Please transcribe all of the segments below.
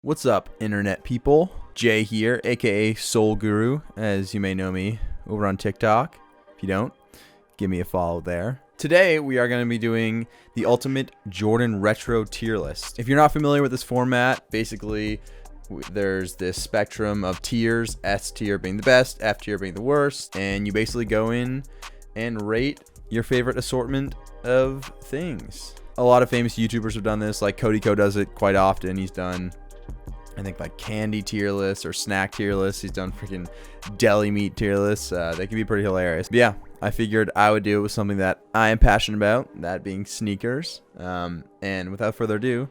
What's up, internet people? Jay here, aka Soul Guru, as you may know me over on TikTok. If you don't, give me a follow there. Today, we are going to be doing the Ultimate Jordan Retro Tier List. If you're not familiar with this format, basically, there's this spectrum of tiers, S tier being the best, F tier being the worst, and you basically go in and rate your favorite assortment of things. A lot of famous YouTubers have done this, like Cody Co does it quite often. He's done, I think, like candy tier lists or snack tier lists. He's done freaking deli meat tier lists. They can be pretty hilarious. But yeah, I figured I would do it with something that I am passionate about, that being sneakers. And without further ado,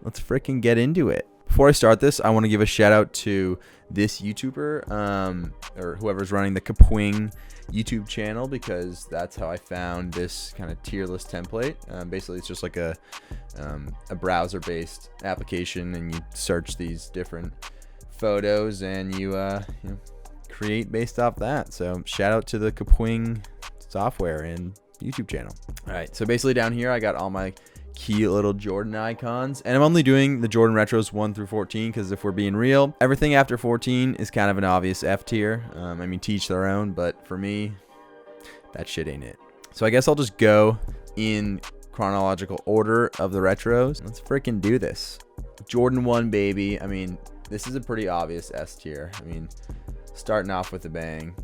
let's freaking get into it. Before I start this, I want to give a shout out to this YouTuber, or whoever's running the Kapwing YouTube channel, because that's how I found this kind of tier list template. Basically, it's just like a browser-based application, and you search these different photos, and you create based off that. So shout out to the Kapwing software and YouTube channel. All right, so basically down here, I got all my cute little Jordan icons, and I'm only doing the Jordan Retros 1 through 14 because if we're being real, everything after 14 is kind of an obvious F tier. I mean, teach their own, but for me, that shit ain't it. So I guess I'll just go in chronological order of the retros. Let's freaking do this. Jordan 1, baby. I mean, this is a pretty obvious S tier. I mean, starting off with a bang,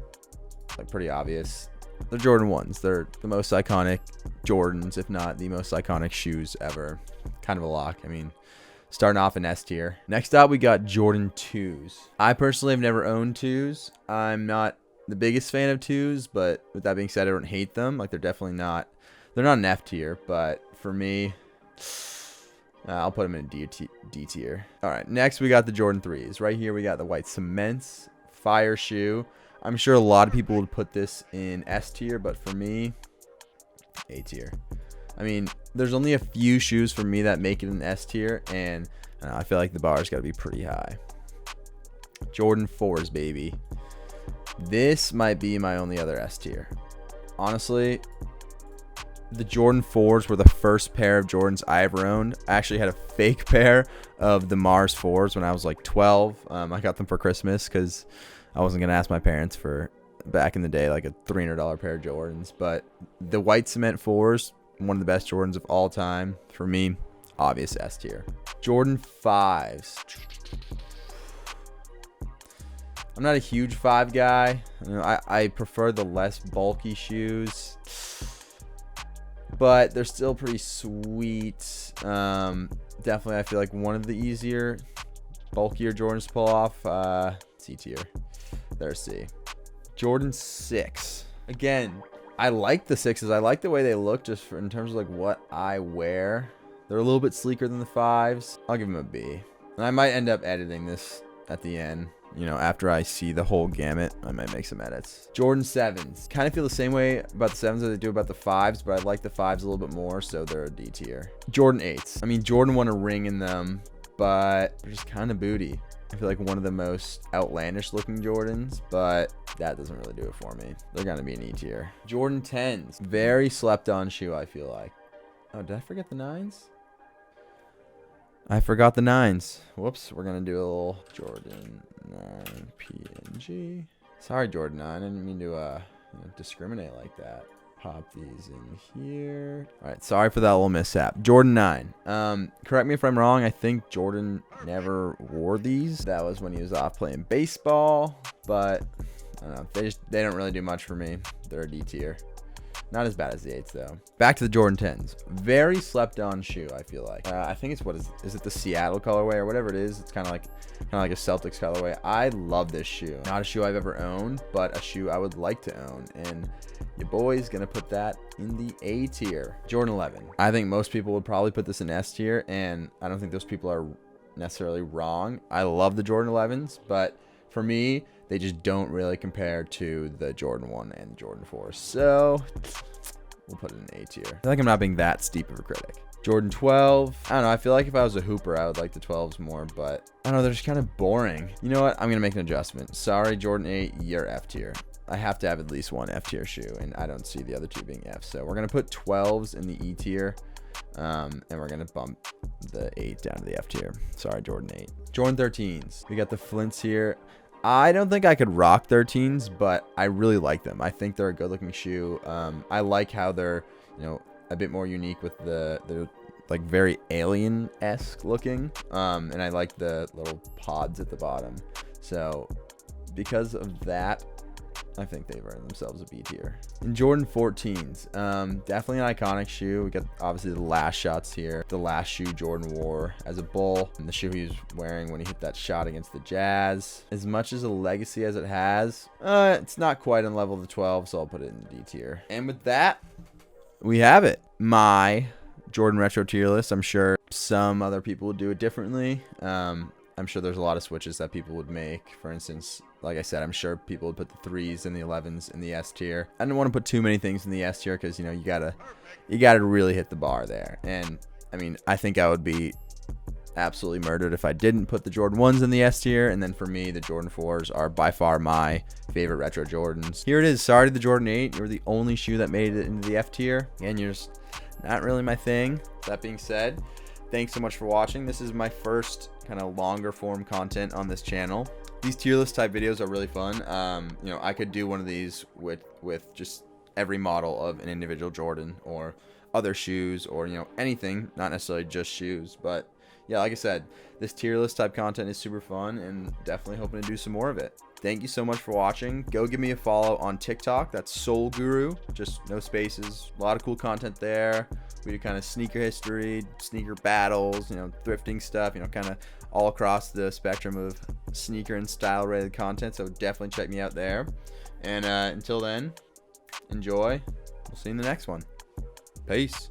like pretty obvious. They're Jordan 1s. They're the most iconic Jordans, if not the most iconic shoes ever. Kind of a lock. I mean, starting off in S tier. Next up, we got Jordan 2s. I personally have never owned 2s. I'm not the biggest fan of 2s, but with that being said, I don't hate them. Like, they're definitely not, they're not an F tier, but for me, I'll put them in a D tier. All right, next we got the Jordan 3s. Right here, we got the white cements, fire shoe. I'm sure a lot of people would put this in S tier, but for me, A tier. I mean, there's only a few shoes for me that make it an S tier, and I feel like the bar's got to be pretty high. Jordan 4s, baby. This might be my only other S tier. Honestly, the Jordan 4s were the first pair of Jordans I ever owned. I actually had a fake pair of the Mars 4s when I was like 12. I got them for Christmas because I wasn't going to ask my parents for, back in the day, like a $300 pair of Jordans. But the white cement 4s, one of the best Jordans of all time. For me, obvious S tier. Jordan 5s. I'm not a huge 5 guy. I prefer the less bulky shoes, but they're still pretty sweet. Definitely, I feel like one of the easier, bulkier Jordans to pull off. C tier. There's C. Jordan 6. Again, I like the 6s. I like the way they look just in terms of like what I wear. They're a little bit sleeker than the 5s. I'll give them a B. And I might end up editing this at the end. You know, after I see the whole gamut, I might make some edits. Jordan 7s. Kind of feel the same way about the 7s as I do about the 5s, but I like the 5s a little bit more, so they're a D tier. Jordan 8s. I mean, Jordan won a ring in them, but they're just kind of booty. I feel like one of the most outlandish looking Jordans, but that doesn't really do it for me. They're going to be an E tier. Jordan 10s. Very slept on shoe, I feel like. Oh, did I forget the 9s? I forgot the 9s. Whoops. We're going to do a little Jordan 9 PNG. Sorry, Jordan 9. I didn't mean to discriminate like that. Pop these in here. All right, sorry for that little mishap. Jordan 9. Correct me if I'm wrong. I think Jordan never wore these. That was when he was off playing baseball, but I don't know. They don't really do much for me. They're a D tier. Not as bad as the 8s though. Back to the Jordan 10s. Very slept on shoe, I feel like. I think it's is it the Seattle colorway or whatever it is? It's kind of like a Celtics colorway. I love this shoe. Not a shoe I've ever owned, but a shoe I would like to own. And your boy's gonna put that in the A tier. Jordan 11. I think most people would probably put this in S tier, and I don't think those people are necessarily wrong. I love the Jordan 11s, but for me, they just don't really compare to the Jordan 1 and the Jordan 4. So we'll put it in A tier. I feel like I'm not being that steep of a critic. Jordan 12. I don't know. I feel like if I was a hooper, I would like the 12s more, but I don't know. They're just kind of boring. You know what? I'm going to make an adjustment. Sorry, Jordan 8, you're F tier. I have to have at least one F tier shoe, and I don't see the other two being F. So we're going to put 12s in the E tier. And we're going to bump the 8 down to the F tier. Sorry, Jordan 8. Jordan 13s. We got the Flints here. I don't think I could rock 13s, but I really like them. I think they're a good looking shoe. I like how they're, a bit more unique with they're like very alien-esque looking. And I like the little pods at the bottom. So because of that, I think they've earned themselves a B tier. In Jordan 14s, definitely an iconic shoe. We got obviously the last shots here. The last shoe Jordan wore as a Bull, and the shoe he was wearing when he hit that shot against the Jazz. As much as a legacy as it has, it's not quite on level of the 12, so I'll put it in D tier. And with that, we have it. My Jordan Retro tier list. I'm sure some other people would do it differently. I'm sure there's a lot of switches that people would make. For instance, like I said, I'm sure people would put the 3s and the 11s in the S tier. I don't want to put too many things in the S tier because, you gotta really hit the bar there. And I mean, I think I would be absolutely murdered if I didn't put the Jordan 1s in the S tier. And then for me, the Jordan 4s are by far my favorite retro Jordans. Here it is. Sorry to the Jordan 8. You're the only shoe that made it into the F tier. And you're just not really my thing. That being said, thanks so much for watching. This is my first kind of longer form content on this channel. These tier list type videos are really fun. I could do one of these with just every model of an individual Jordan or other shoes or, anything, not necessarily just shoes. But yeah, like I said, this tier list type content is super fun and definitely hoping to do some more of it. Thank you so much for watching. Go give me a follow on TikTok. That's Sole Guru, just no spaces. A lot of cool content there. We do kind of sneaker history, sneaker battles, thrifting stuff, kind of all across the spectrum of sneaker and style related content. So definitely check me out there. And until then, enjoy. We'll see you in the next one. Peace.